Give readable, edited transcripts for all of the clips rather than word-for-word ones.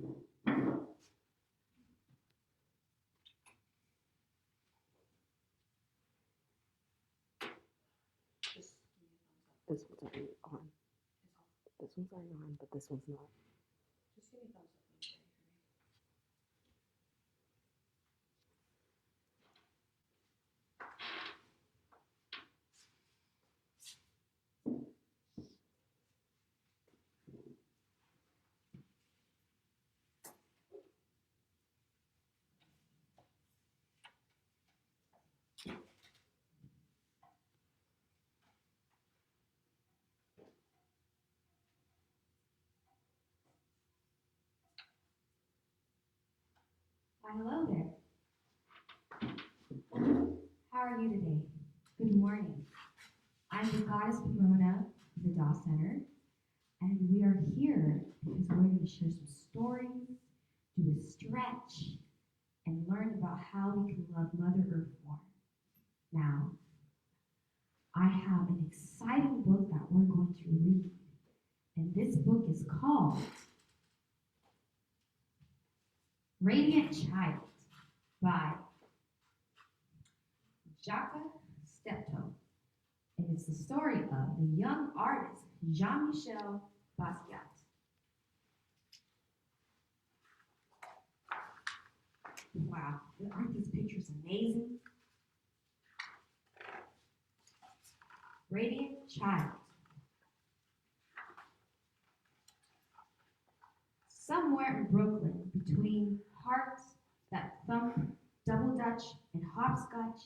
This one's already on. This one's already on, but this one's not. Just give me thumbs up when you're ready for me. Why, hello there. How are you today? Good morning. I'm the goddess Pomona of the Daw Center, and we are here because we're going to share some stories, do a stretch, and learn about how we can love Mother Earth more. Now, I have an exciting book that we're going to read, and this book is called Radiant Child by Jacques Steptoe. And it's the story of the young artist Jean-Michel Basquiat. Wow, aren't these pictures amazing? Radiant Child. Somewhere in Brooklyn, between hearts that thump double dutch and hopscotch,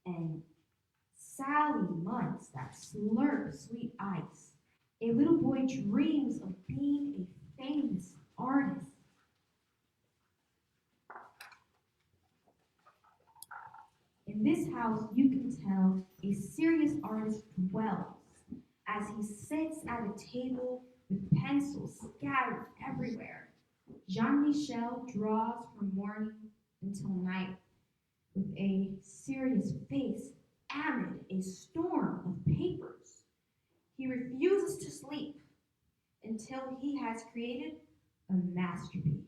and Sally months that slurp sweet ice, a little boy dreams of being a famous artist. In this house, you can tell a serious artist dwells as he sits at a table with pencils scattered everywhere. Jean-Michel draws from morning until night with a serious face amid a storm of papers. He refuses to sleep until he has created a masterpiece.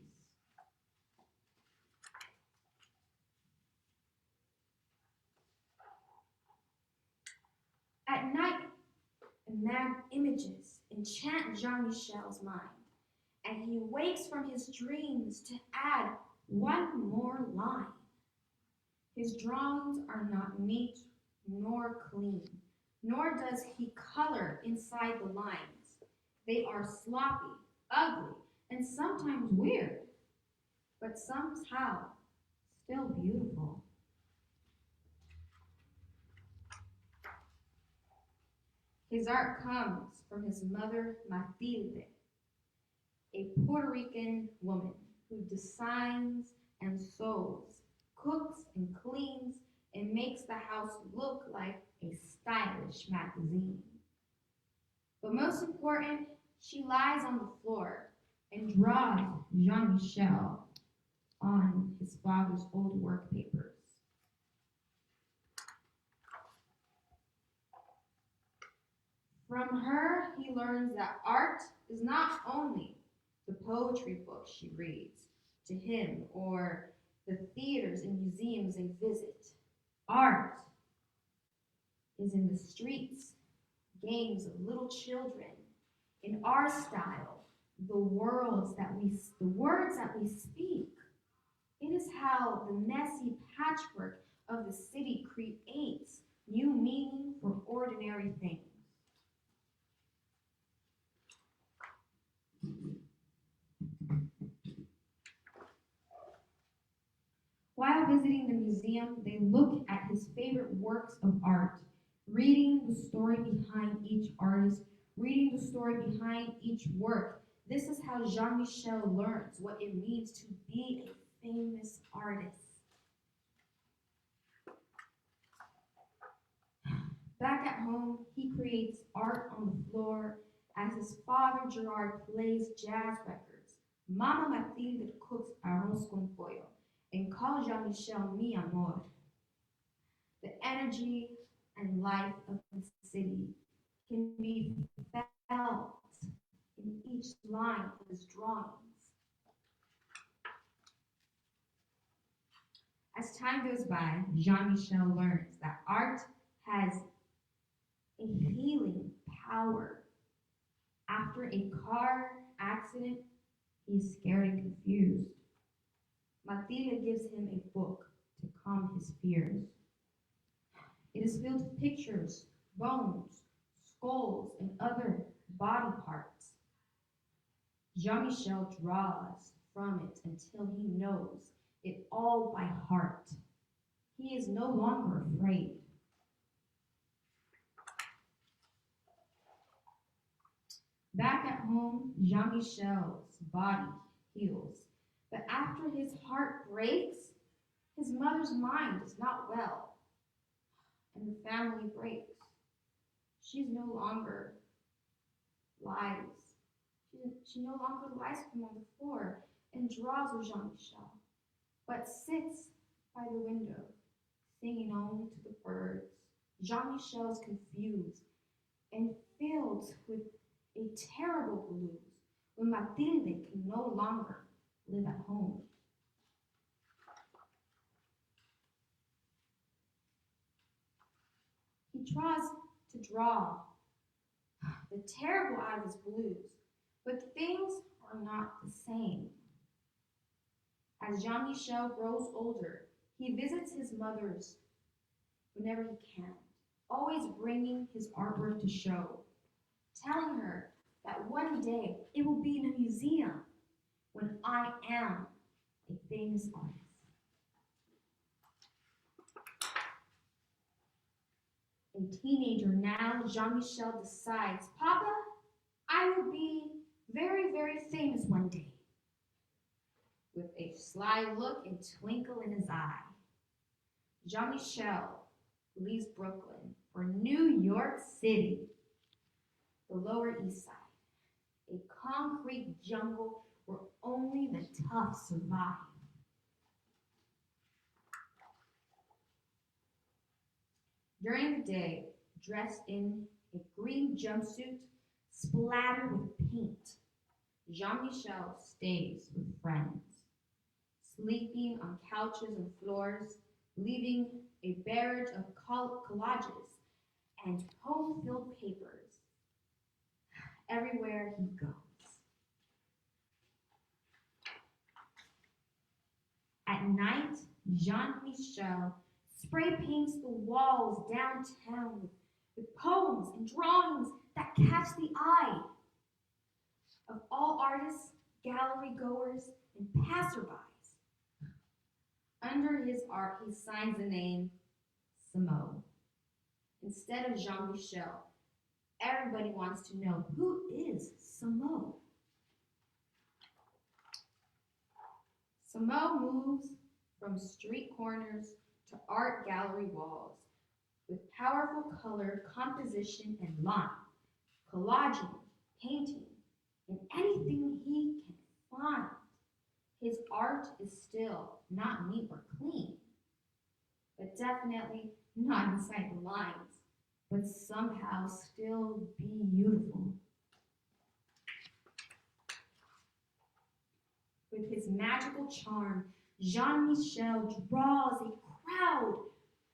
At night, mad images enchant Jean-Michel's mind, and he wakes from his dreams to add one more line. His drawings are not neat nor clean, nor does he color inside the lines. They are sloppy, ugly, and sometimes weird, but somehow still beautiful. His art comes from his mother, Matilde, a Puerto Rican woman who designs and sews, cooks and cleans, and makes the house look like a stylish magazine. But most important, she lies on the floor and draws Jean-Michel on his father's old work papers. From her, he learns that art is not only the poetry books she reads to him or the theaters and museums they visit. Art is in the streets, games of little children, in our style, the words that we speak. It is how the messy patchwork of the city creates new meaning for ordinary things. While visiting the museum, they look at his favorite works of art, reading the story behind each artist, reading the story behind each work. This is how Jean-Michel learns what it means to be a famous artist. Back at home, he creates art on the floor as his father Gerard plays jazz records. Mama Matilde cooks arroz con pollo and calls Jean-Michel mi amor. The energy and life of the city can be felt in each line of his drawings. As time goes by, Jean-Michel learns that art has a healing power. After a car accident, he is scared and confused. Matilda gives him a book to calm his fears. It is filled with pictures, bones, skulls, and other body parts. Jean-Michel draws from it until he knows it all by heart. He is no longer afraid. Back at home, Jean-Michel's body heals. But after his heart breaks, his mother's mind is not well, and the family breaks. She's no longer lies. She no longer lies with him on the floor and draws with Jean-Michel, but sits by the window, singing only to the birds. Jean-Michel is confused and filled with a terrible blues when Mathilde can no longer live at home. He tries to draw the terrible out of his blues, but things are not the same. As Jean-Michel grows older, he visits his mother's whenever he can, always bringing his artwork to show, telling her that one day it will be in a museum when I am a famous artist. A teenager now, Jean-Michel decides, Papa, I will be very, very famous one day. With a sly look and twinkle in his eye, Jean-Michel leaves Brooklyn for New York City, the Lower East Side, a concrete jungle where only the tough survive. During the day, dressed in a green jumpsuit splattered with paint, Jean-Michel stays with friends, sleeping on couches and floors, leaving a barrage of collages and poem-filled papers everywhere he goes. At night, Jean-Michel spray paints the walls downtown with poems and drawings that catch the eye of all artists, gallery goers, and passerbys. Under his art, he signs the name Samo. Instead of Jean-Michel, everybody wants to know, who is Samo? Samo moves from street corners to art gallery walls with powerful color, composition, and line, collaging, painting, and anything he can find. His art is still not neat or clean, but definitely not inside the lines, but somehow still beautiful. With his magical charm, Jean-Michel draws a crowd,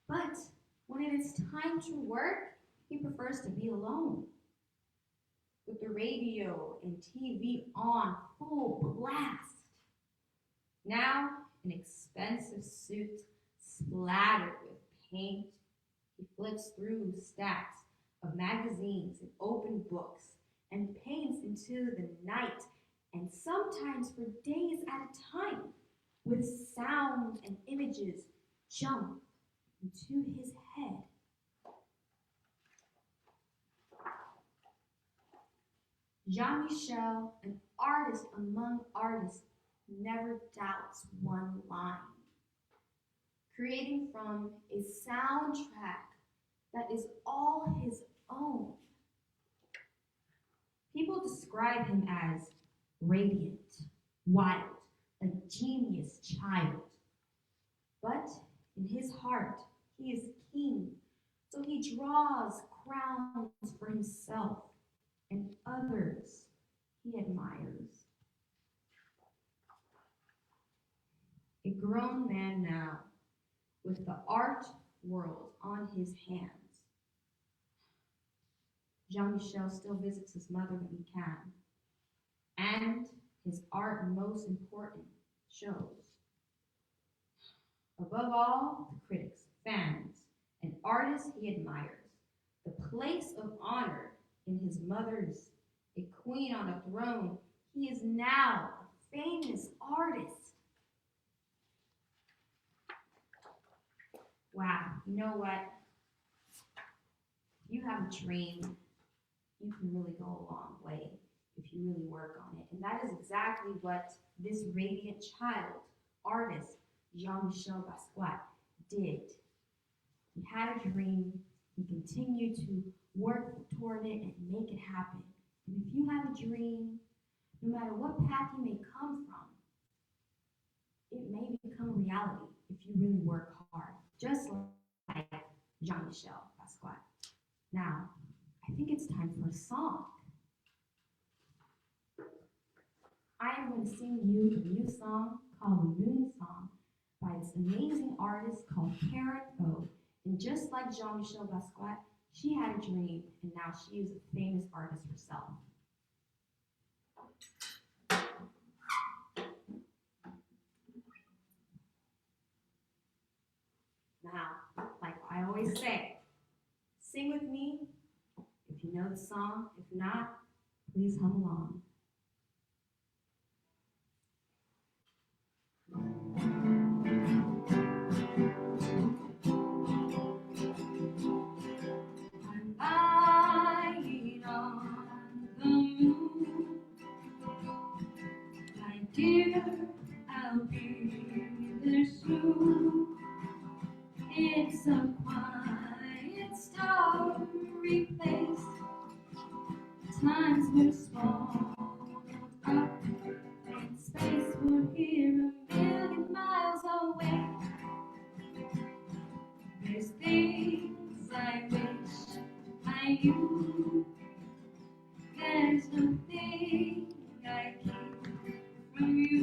but when it is time to work, he prefers to be alone. With the radio and TV on full blast. Now, an expensive suit splattered with paint, he flips through stacks of magazines and open books and paints into the night and sometimes for days at a time, with sounds and images jump into his head. Jean-Michel, an artist among artists, never doubts one line, creating from a soundtrack that is all his own. People describe him as radiant, wild, a genius child. But in his heart, he is king, so he draws crowns for himself and others he admires. A grown man now, with the art world on his hands. Jean Michel still visits his mother when he can, and his art, most important, shows. Above all, the critics, fans, and artists he admires. The place of honor in his mother's, a queen on a throne. He is now a famous artist. Wow, you know what? If you have a dream, you can really go a long way if you really work on it. And that is exactly what this radiant child, artist, Jean-Michel Basquiat, did. He had a dream, he continued to work toward it and make it happen. And if you have a dream, no matter what path you may come from, it may become reality if you really work hard, just like Jean-Michel Basquiat. Now, I think it's time for a song. I am going to sing you a new song called The Moon Song by this amazing artist called Karen O. And just like Jean-Michel Basquiat, she had a dream and now she is a famous artist herself. Now, like I always say, sing with me if you know the song. If not, please hum along. I'm lying on the moon, my dear, I'll be there soon. It's a quiet, starry place. Times were small up in space. We're here a million miles away. There's things I wish I knew. There's nothing I keep from you.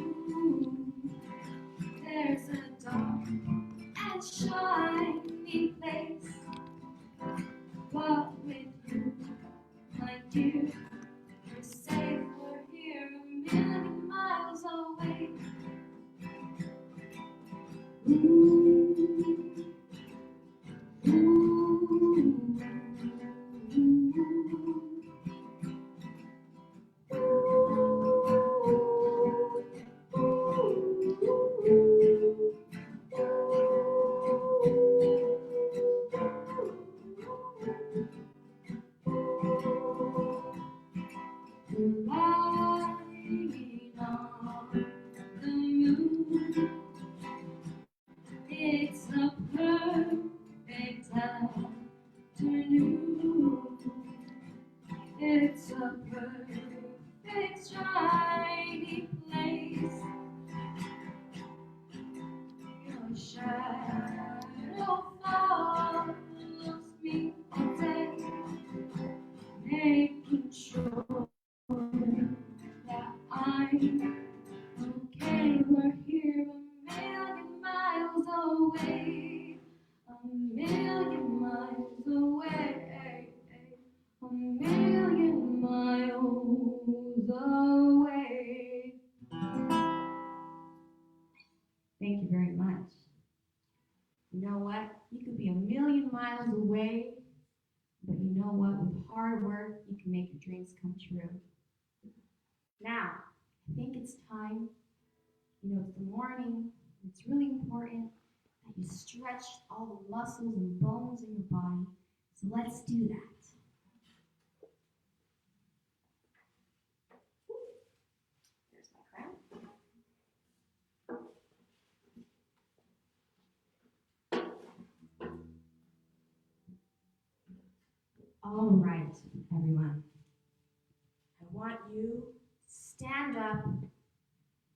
There's a dark and shiny place. But with you, my dear, we're safe. We're here a million miles away. Ooh, ooh, we're lying on the moon. It's a perfect afternoon. It's a perfect shiny place. Your shadow follows me all day, making sure that I'm okay. We're here a million miles away, a million miles away, a million miles away. Thank you very much. You know what? You could be a million miles away, but you know what? With hard work, you can make your dreams come true. Now, I think it's time. You know, it's the morning. It's really important that you stretch all the muscles and bones in your body. So let's do that. There's my crown. All right, everyone. I want you to stand up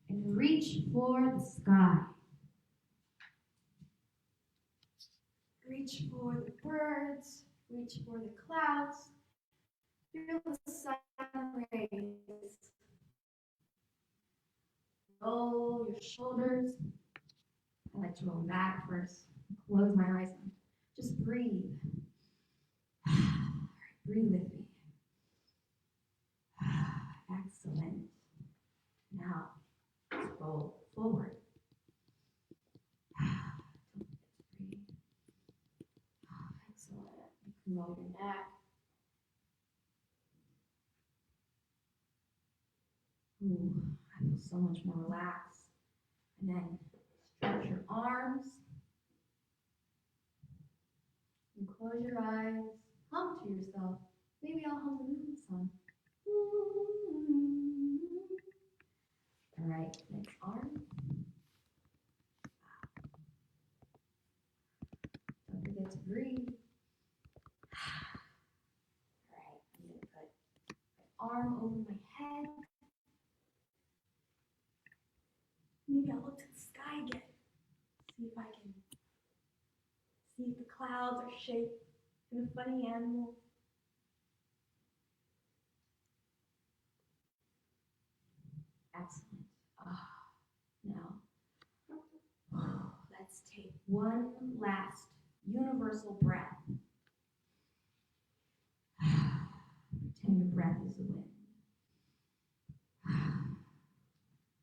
and reach for the sky. Reach for the birds, reach for the clouds. Feel the sun rays. Roll your shoulders. I like to roll back first. Close my eyes and just breathe. Breathe with me. Excellent. Now, let's roll forward. Breathe. Excellent. You can roll your neck. Ooh, I feel so much more relaxed. And then stretch your arms. And close your eyes. Hum to yourself. Maybe I'll hum the moon song. All right, next arm. Don't forget to breathe. All right, I'm going to put my arm over my head. Maybe I'll look to the sky again. See if I can see if the clouds are shaped in a funny animal. Excellent. Now, let's take one last universal breath. Pretend your breath is the wind.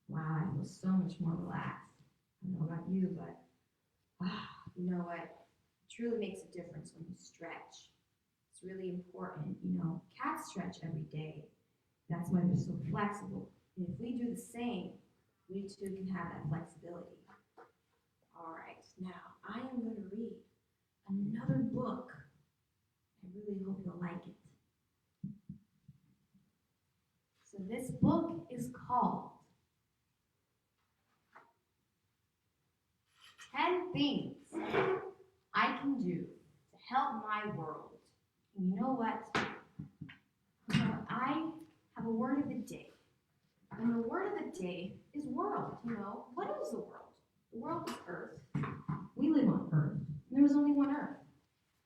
Wow, I feel so much more relaxed. I don't know about you, but you know what? It truly makes a difference when you stretch. It's really important. Cats stretch every day. That's why they're so flexible. And if we do the same, we too can have that flexibility. All right, now I am going to read another book. I really hope you'll like it. So this book is called 10 Things I Can Do to Help My World. And you know what? I have a word of the day. And the word of the day is world. What is the world? The world is Earth. We live on Earth. There is only one Earth.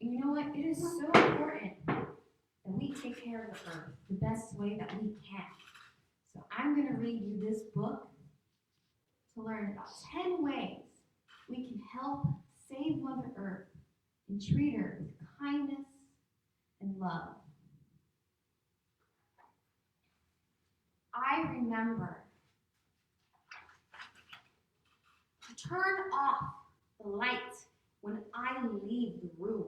And you know what? It is so important that we take care of the Earth the best way that we can. So I'm going to read you this book to learn about 10 ways we can help save Mother Earth and treat her with kindness and love. I remember to turn off the light when I leave the room.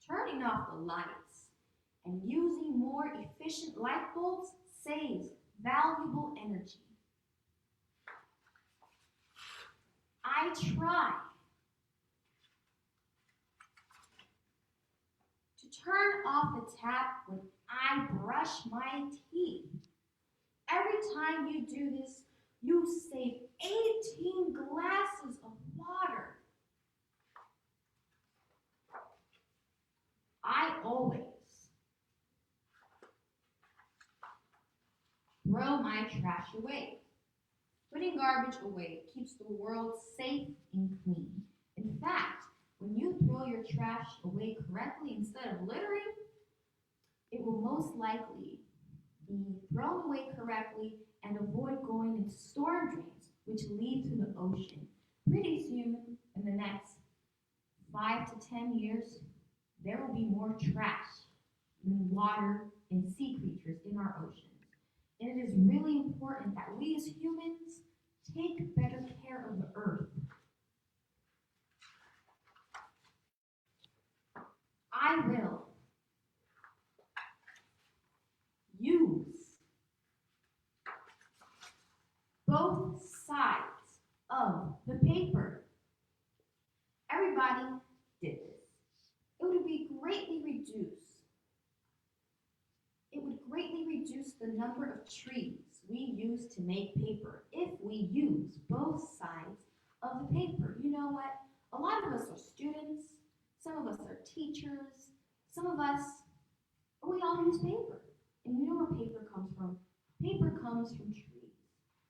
Turning off the lights and using more efficient light bulbs saves valuable energy. I try to turn off the tap when I brush my teeth. Every time you do this, you save 18 glasses of water. I always throw my trash away. Putting garbage away keeps the world safe and clean. In fact, when you throw your trash away correctly instead of littering, it will most likely be thrown away correctly and avoid going into storm drains, which lead to the ocean. Pretty soon, in the next 5 to 10 years, there will be more trash than water and sea creatures in our oceans. And it is really important that we as humans take better care of the earth. I will use both sides of the paper. Everybody did this. It would greatly reduce the number of trees we use to make paper if we use both sides of the paper. You know what? A lot of us are students, some of us are teachers, some of us, we all use paper. And you know where paper comes from? Paper comes from trees.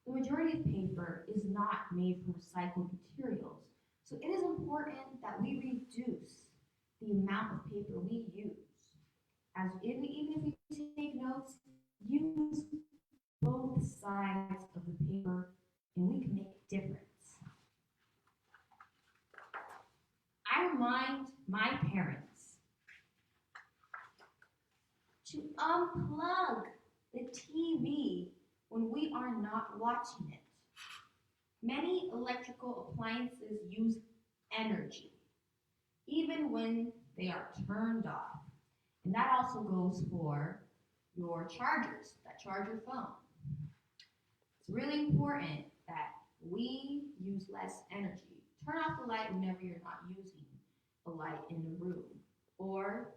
The majority of paper is not made from recycled materials. So it is important that we reduce the amount of paper we use. Even if we take notes, use both sides of the paper and we can make a difference. not watching it. Many electrical appliances use energy, even when they are turned off. And that also goes for your chargers that charge your phone. It's really important that we use less energy. Turn off the light whenever you're not using a light in the room, or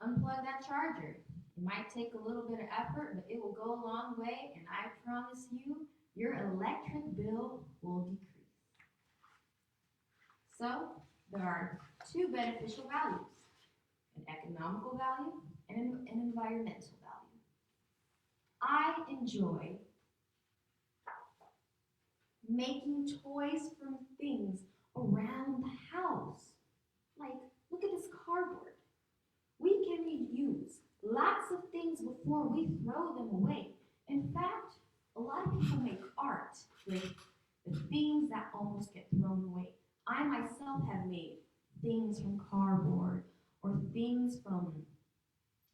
unplug that charger. It might take a little bit of effort, but it will go a long way, and I promise you, your electric bill will decrease. So, there are two beneficial values, an economical value and an environmental value. I enjoy making toys from things around the house. Like, look at this cardboard. We can reuse lots of things before we throw them away. In fact, a lot of people make art with the things that almost get thrown away. I myself have made things from cardboard or things from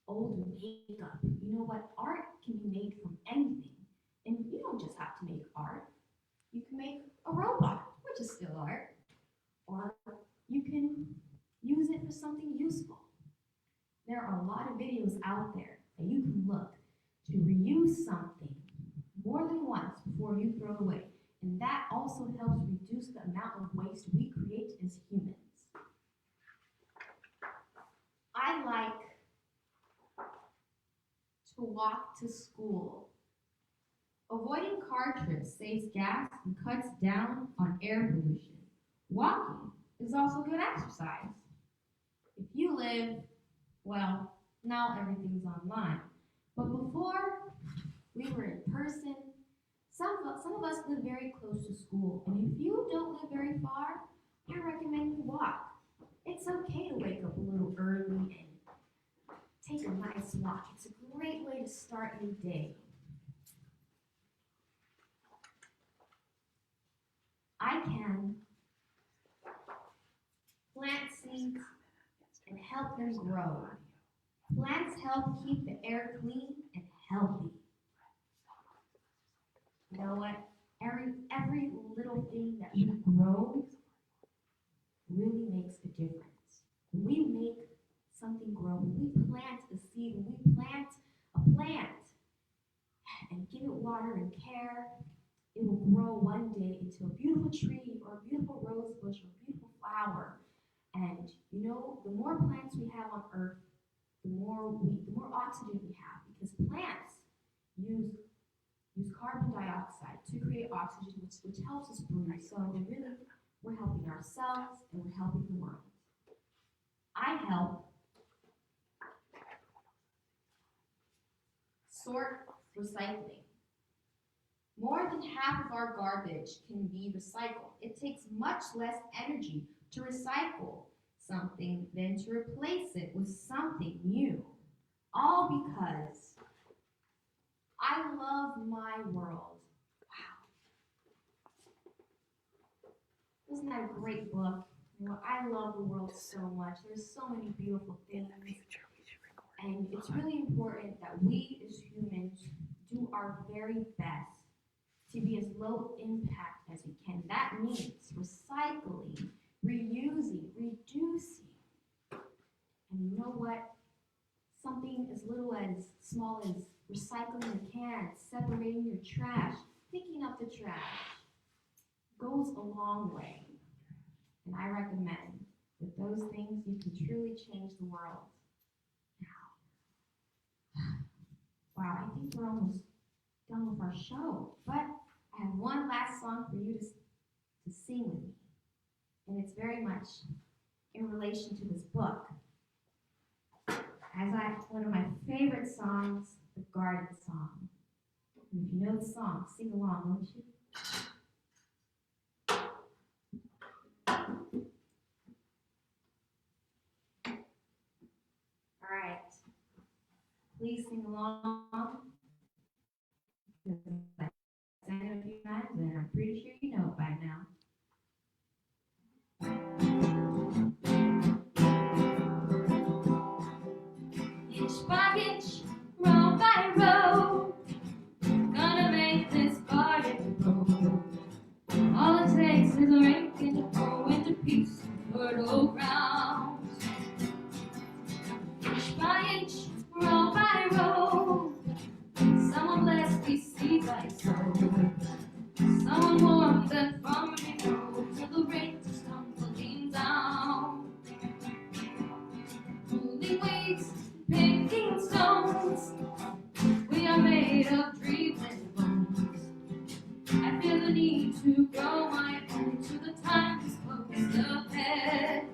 old makeup. You know what? Art can be made from anything. And you don't just have to make art. You can make a robot, which is still art. Or you can use it for something useful. There are a lot of videos out there that you can look to reuse something more than once before you throw it away. And that also helps reduce the amount of waste we create as humans. I like to walk to school. Avoiding car trips saves gas and cuts down on air pollution. Walking is also good exercise. If you live, well, now everything's online. But before we were in person, some of us live very close to school. And if you don't live very far, I recommend you walk. It's okay to wake up a little early and take a nice walk. It's a great way to start your day. I can plant seeds and help them grow. Plants help keep the air clean and healthy. You know what? Every little thing that we grow really makes a difference. When we make something grow, when we plant a seed, when we plant a plant and give it water and care, it will grow one day into a beautiful tree or a beautiful rose bush or a beautiful flower. And you know, the more plants we have on earth, the more oxygen we have, because plants use carbon dioxide to create oxygen, which helps us breathe. So we're helping ourselves and we're helping the world. I help sort recycling. More than half of our garbage can be recycled. It takes much less energy to recycle something than to replace it with something new. All because I love my world. Wow. Isn't that a great book? You know, I love the world so much. There's so many beautiful things. And it's really important that we as humans do our very best to be as low impact as we can. That means recycling, reusing, reducing. And you know what? Something as little as small as recycling a can, separating your trash, picking up the trash goes a long way. And I recommend that those things you can truly change the world. Wow, I think we're almost done with our show, but I have one last song for you to sing with me, and it's very much in relation to this book. One of my favorite songs, the Garden Song. And if you know the song, sing along, won't you? All right. Please sing along. I sang it a few times, and I'm pretty sure you know it by now. Inch by inch, row by row, gonna make this garden to grow my own to the times close ahead.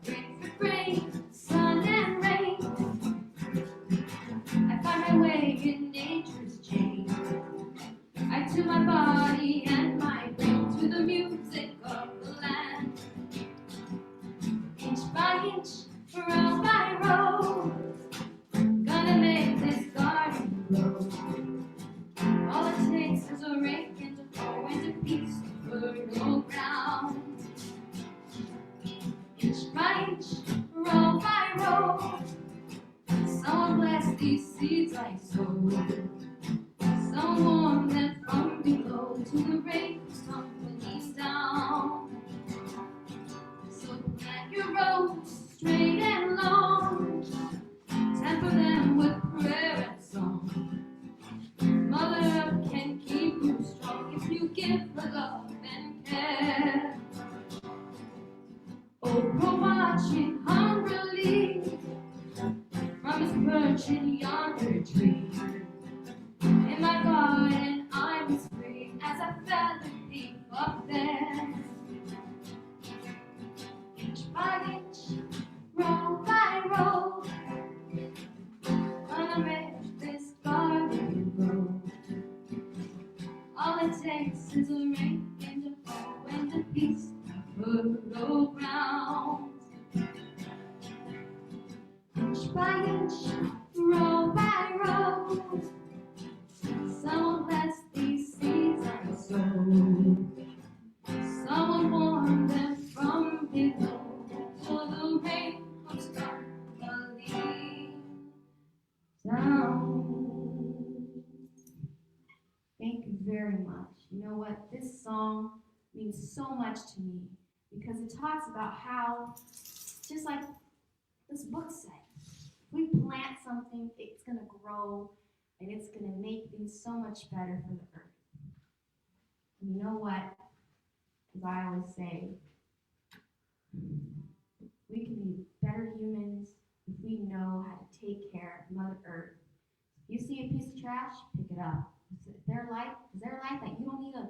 Rain for rain, sun and rain, I find my way in nature's chain. I tune my body and my brain to the music of the land. Inch by inch, row by row, gonna make this garden grow. All it takes is a rake and a hoe and a piece of fertile ground. Inch by inch, row by row, someone bless these seeds I sow. Someone warm them from below to the rain whose company's down. So plant your rows straight and long, temper them with prayer and song. Mother Earth can keep you strong if you give her love and care. Oprah watching hungrily from his perch in yonder tree. In my garden I was free as a feathered thief up there. Inch by inch, row by row, gonna make this garden grow. All it takes is a rake and a hoe and a piece of fertile ground. Inch by inch, row by row, someone bless these seeds I sow. Someone warm them from below till the rain comes darkly down. Thank you very much. You know what? This song means so much to me because it talks about how, just like this book said, if we plant something, it's going to grow and it's going to make things so much better for the earth. And you know what? As I always say, we can be better humans if we know how to take care of Mother Earth. If you see a piece of trash, pick it up. Is there a light that you don't need to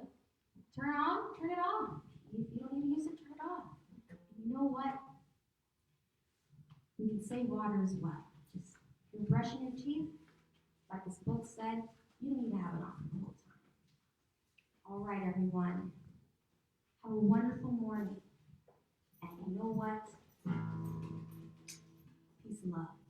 turn on? Turn it off. If you don't need to use it, turn it off. You know what? We can save water as well. Just if you're brushing your teeth, like this book said, you don't need to have it on the whole time. All right, everyone. Have a wonderful morning. And you know what? Peace and love.